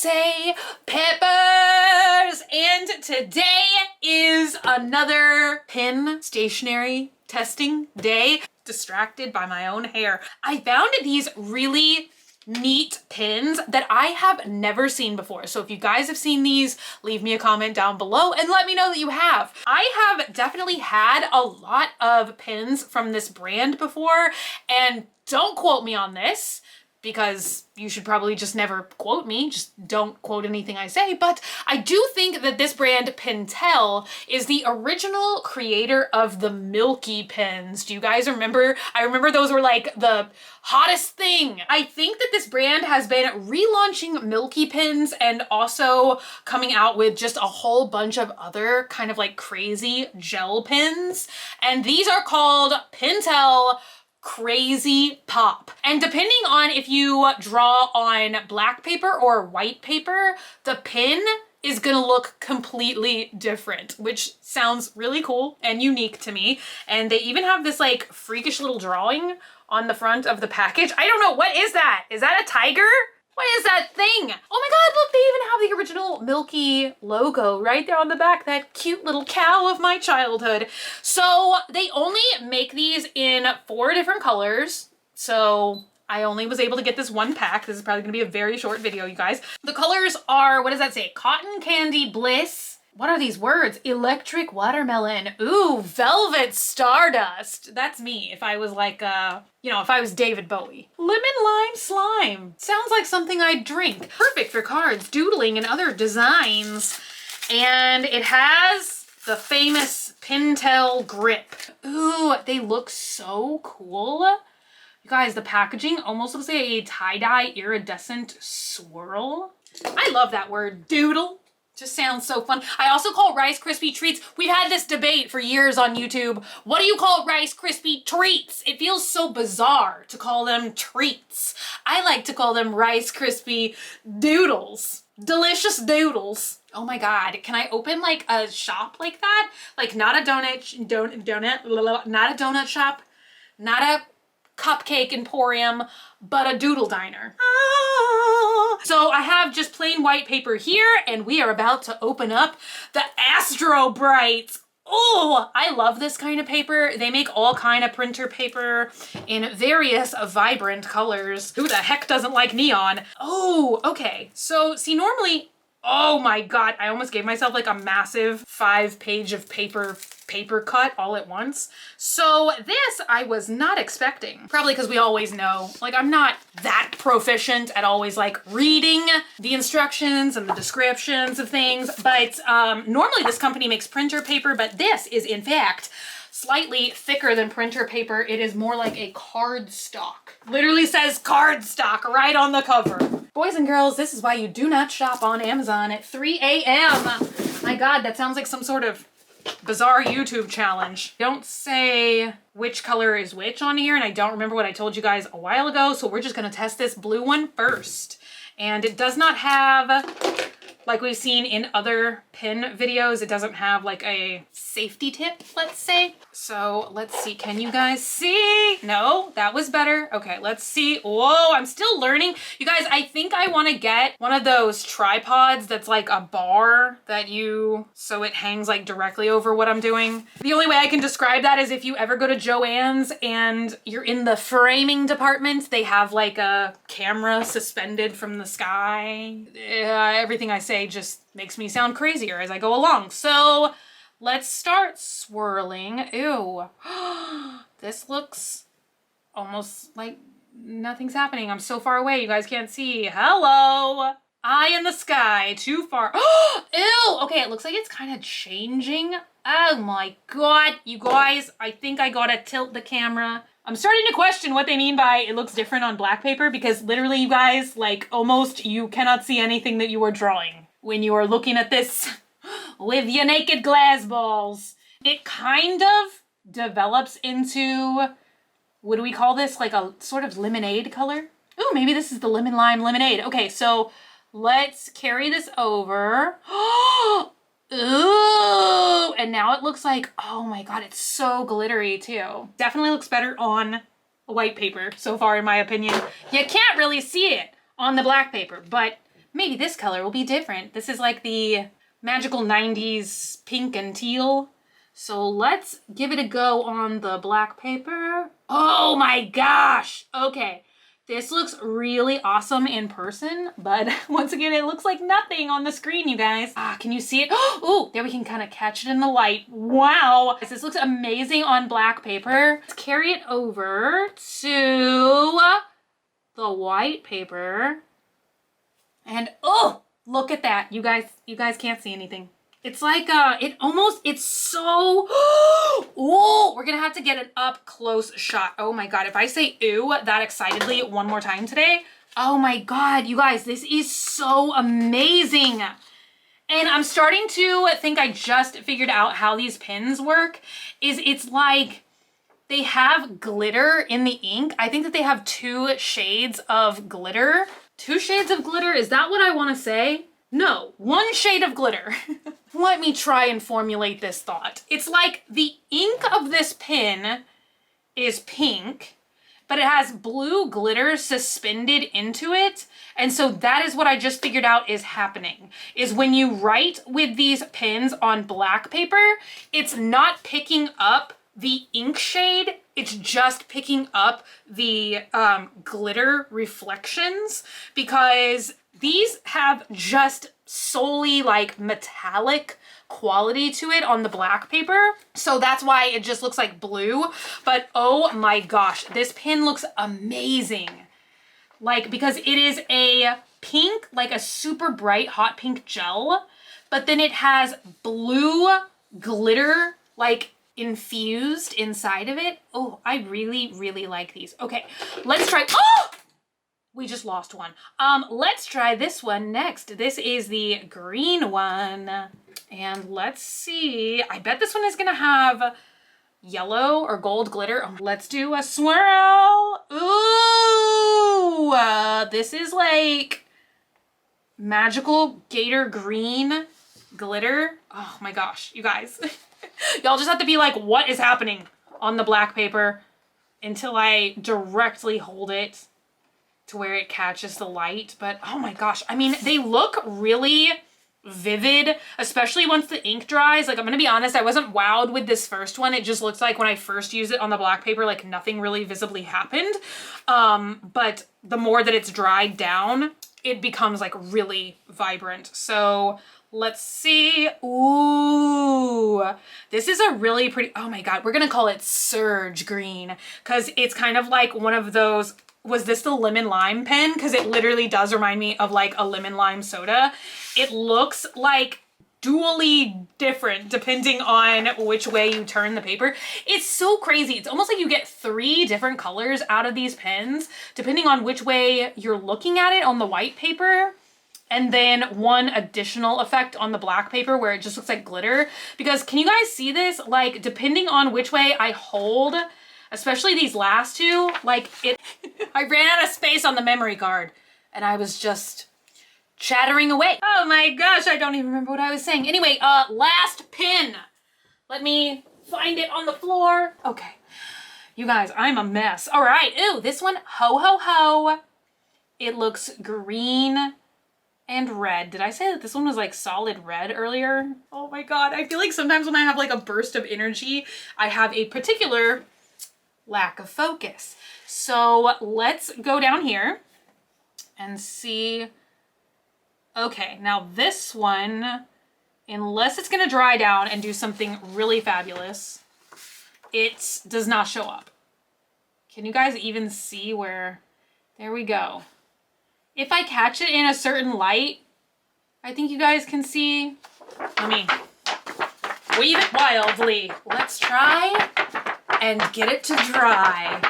say peppers? And today is another pin stationery testing day. Distracted by my own hair. I found these really neat pins that I have never seen before. So if you guys have seen these, leave me a comment down below and let me know that you have. I have definitely had a lot of pins from this brand before, and don't quote me on this because you should probably just never quote me. Just don't quote anything I say. But I do think that this brand, Pentel, is the original creator of the MILKY pins. Do you guys remember? I remember those were like the hottest thing. I think that this brand has been relaunching MILKY pins and also coming out with just a whole bunch of other kind of like crazy gel pins. And these are called Pentel Crazy Pop. And depending on if you draw on black paper or white paper, the pin is gonna look completely different, which sounds really cool and unique to me. And they even have this like freakish little drawing on the front of the package. I don't know, what is that? Is that a tiger? What is that thing? Oh my God, look, they even have the original MILKY logo right there on the back, that cute little cow of my childhood. So they only make these in 4 different colors. So I only was able to get this one pack. This is probably gonna be a very short video, you guys. The colors are, what does that say? Cotton Candy Bliss. What are these words? Electric Watermelon. Ooh, Velvet Stardust. That's me if I was like, you know, if I was David Bowie. Lemon Lime Slime. Sounds like something I'd drink. Perfect for cards, doodling, and other designs. And it has the famous Pentel grip. Ooh, they look so cool. You guys, the packaging almost looks like a tie-dye iridescent swirl. I love that word, doodle. Just sounds so fun. I also call Rice Krispie treats. We've had this debate for years on YouTube. What do you call Rice Krispie treats? It feels so bizarre to call them treats. I like to call them Rice Krispie doodles. Delicious doodles. Oh my God, can I open like a shop like that? Like not a not a donut shop, not a cupcake emporium, but a doodle diner. So I have just plain white paper here, and we are about to open up the Astro Bright. Oh, I love this kind of paper. They make all kind of printer paper in various vibrant colors. Who the heck doesn't like neon? Oh, okay. So see, normally, oh my God, I almost gave myself like a massive 5-page of paper cut all at once. So this I was not expecting. Probably because we always know, like I'm not that proficient at always like reading the instructions and the descriptions of things, but normally this company makes printer paper, but this is in fact slightly thicker than printer paper. It is more like a cardstock. Literally says cardstock right on the cover. Boys and girls, this is why you do not shop on Amazon at 3 a.m. My God, that sounds like some sort of bizarre YouTube challenge. Don't say which color is which on here, and I don't remember what I told you guys a while ago, so we're just gonna test this blue one first. And it does not have, like we've seen in other pin videos, it doesn't have like a safety tip, let's say. So let's see, can you guys see? No, that was better. Okay, let's see. Whoa, I'm still learning. You guys, I think I wanna get one of those tripods that's like a bar that so it hangs like directly over what I'm doing. The only way I can describe that is if you ever go to Joann's and you're in the framing department, they have like a camera suspended from the sky. Everything I say just makes me sound crazier as I go along. So let's start swirling. Ew. This looks almost like nothing's happening. I'm so far away, you guys can't see. Hello. Eye in the sky, too far. Ew. Okay, it looks like it's kind of changing. Oh my God, you guys, I think I gotta tilt the camera. I'm starting to question what they mean by it looks different on black paper, because literally, you guys, like almost you cannot see anything that you are drawing when you are looking at this with your naked glass balls. It kind of develops into, what do we call this? Like a sort of lemonade color? Ooh, maybe this is the lemon lime lemonade. Okay, so let's carry this over. Ooh, and now it looks like, oh my God, it's so glittery too. Definitely looks better on white paper so far, in my opinion. You can't really see it on the black paper, but maybe this color will be different. This is like the magical 90s pink and teal. So let's give it a go on the black paper. Oh my gosh. Okay. This looks really awesome in person, but once again, it looks like nothing on the screen, you guys. Can you see it? Oh, there we can kind of catch it in the light. Wow. This looks amazing on black paper. Let's carry it over to the white paper. And oh, look at that. You guys can't see anything. It's like, it's so, oh, we're gonna have to get an up close shot. Oh my God, if I say ew that excitedly one more time today, oh my God, you guys, this is so amazing. And I'm starting to think I just figured out how these pens work. It's like they have glitter in the ink. I think that they have 2 shades of glitter. 2 shades of glitter, is that what I wanna say? No, 1 shade of glitter. Let me try and formulate this thought. It's like the ink of this pen is pink, but it has blue glitter suspended into it. And so that is what I just figured out is happening, is when you write with these pens on black paper, it's not picking up the ink shade, it's just picking up the glitter reflections, because these have just solely like metallic quality to it on the black paper. So that's why it just looks like blue. But oh my gosh, this pen looks amazing. Like, because it is a pink, like a super bright hot pink gel, but then it has blue glitter like infused inside of it. Oh, I really, really like these. Okay, let's try, oh! We just lost one. Let's try this one next. This is the green one. And let's see. I bet this one is gonna have yellow or gold glitter. Let's do a swirl. Ooh, this is like magical gator green glitter. Oh my gosh, you guys. Y'all just have to be like, what is happening on the black paper until I directly hold it to where it catches the light. But oh my gosh, I mean, they look really vivid, especially once the ink dries. Like, I'm gonna be honest, I wasn't wowed with this first one. It just looks like when I first used it on the black paper, like nothing really visibly happened. But the more that it's dried down, it becomes like really vibrant. So let's see. Ooh, this is a really pretty, oh my God, we're gonna call it Surge Green, because it's kind of like one of those, was this the lemon lime pen? Because it literally does remind me of like a lemon lime soda. It looks like dually different depending on which way you turn the paper. It's so crazy. It's almost like you get 3 different colors out of these pens depending on which way you're looking at it on the white paper. And then 1 additional effect on the black paper where it just looks like glitter. Because can you guys see this? Like, depending on which way I hold, especially these last 2, like it, I ran out of space on the memory card and I was just chattering away. Oh my gosh, I don't even remember what I was saying. Anyway, last pin. Let me find it on the floor. Okay, you guys, I'm a mess. All right, ooh, this one, ho, ho, ho. It looks green and red. Did I say that this one was like solid red earlier? Oh my God, I feel like sometimes when I have like a burst of energy, I have a particular lack of focus. So let's go down here and see. Okay, now this one, unless it's gonna dry down and do something really fabulous, it does not show up. Can you guys even see where, there we go. If I catch it in a certain light, I think you guys can see. Let me weave it wildly. Let's try and get it to dry.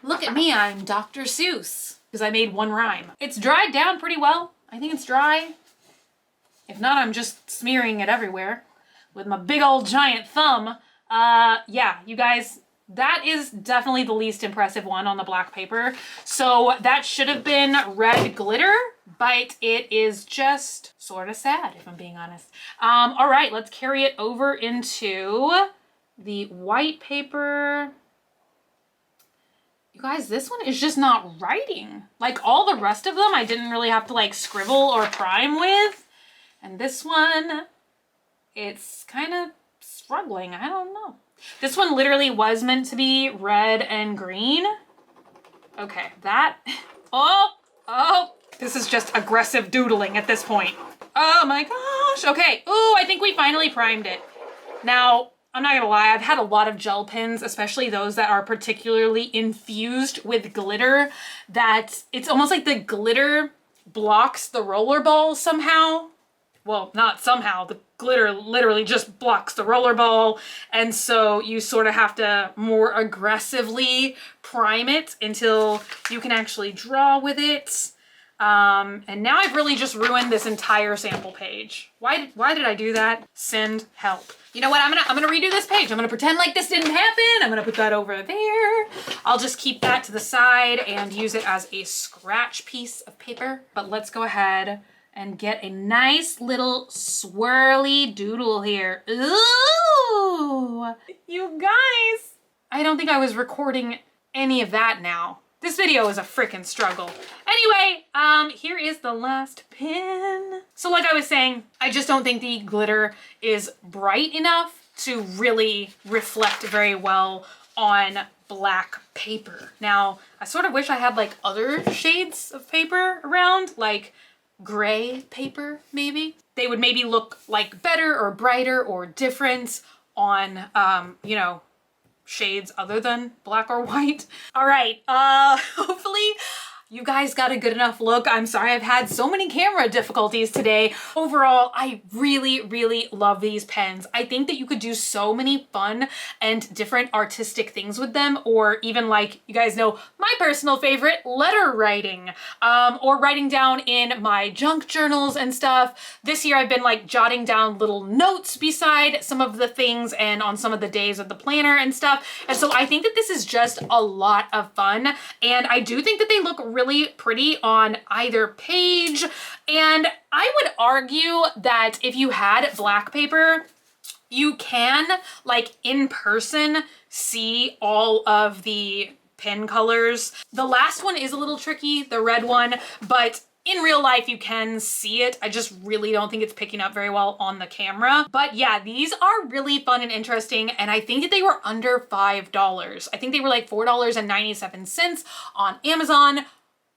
Look at me, I'm Dr. Seuss, because I made 1 rhyme. It's dried down pretty well. I think it's dry. If not, I'm just smearing it everywhere with my big old giant thumb. Yeah, you guys, that is definitely the least impressive one on the black paper. So that should have been red glitter, but it is just sort of sad, if I'm being honest. All right, let's carry it over into the white paper. You guys, this one is just not writing. Like all the rest of them, I didn't really have to like scribble or prime with. And this one, it's kind of struggling. I don't know. This one literally was meant to be red and green. Okay, that, oh, this is just aggressive doodling at this point. Oh my gosh, okay. Ooh, I think we finally primed it. Now, I'm not gonna lie, I've had a lot of gel pens, especially those that are particularly infused with glitter, that it's almost like the glitter blocks the roller ball somehow. Well, not somehow, the glitter literally just blocks the roller ball. And so you sort of have to more aggressively prime it until you can actually draw with it. And now I've really just ruined this entire sample page. Why did I do that? Send help. You know what? I'm gonna redo this page. I'm gonna pretend like this didn't happen. I'm gonna put that over there. I'll just keep that to the side and use it as a scratch piece of paper. But let's go ahead and get a nice little swirly doodle here. Ooh, you guys. I don't think I was recording any of that now. This video is a freaking struggle. Anyway, here is the last pin. So like I was saying, I just don't think the glitter is bright enough to really reflect very well on black paper. Now, I sort of wish I had like other shades of paper around, like gray paper maybe. They would maybe look like better or brighter or different on, you know, shades other than black or white. All right, hopefully you guys got a good enough look. I'm sorry I've had so many camera difficulties today. Overall, I really, really love these pens. I think that you could do so many fun and different artistic things with them, or even like, you guys know, my personal favorite, letter writing, or writing down in my junk journals and stuff. This year I've been like jotting down little notes beside some of the things and on some of the days of the planner and stuff. And so I think that this is just a lot of fun. And I do think that they look really pretty on either page. And I would argue that if you had black paper, you can, like in person, see all of the pen colors. The last one is a little tricky, the red one, but in real life you can see it. I just really don't think it's picking up very well on the camera. But yeah, these are really fun and interesting, and I think that they were under $5. I think they were like $4.97 on Amazon,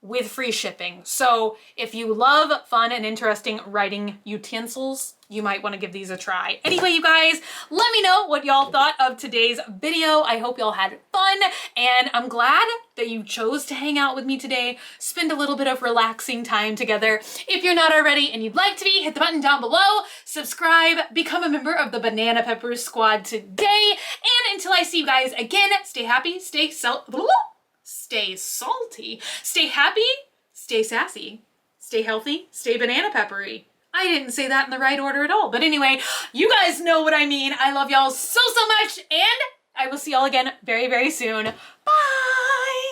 with free shipping. So if you love fun and interesting writing utensils, you might want to give these a try. Anyway, you guys, let me know what y'all thought of today's video. I hope y'all had fun, and I'm glad that you chose to hang out with me today, spend a little bit of relaxing time together. If you're not already and you'd like to be, hit the button down below, subscribe, become a member of the Banana Peppers squad today, and until I see you guys again, stay happy, stay salty, stay happy, stay sassy, stay healthy, stay banana peppery. I didn't say that in the right order at all. But anyway, you guys know what I mean. I love y'all so, so much, and I will see y'all again very, very soon. Bye!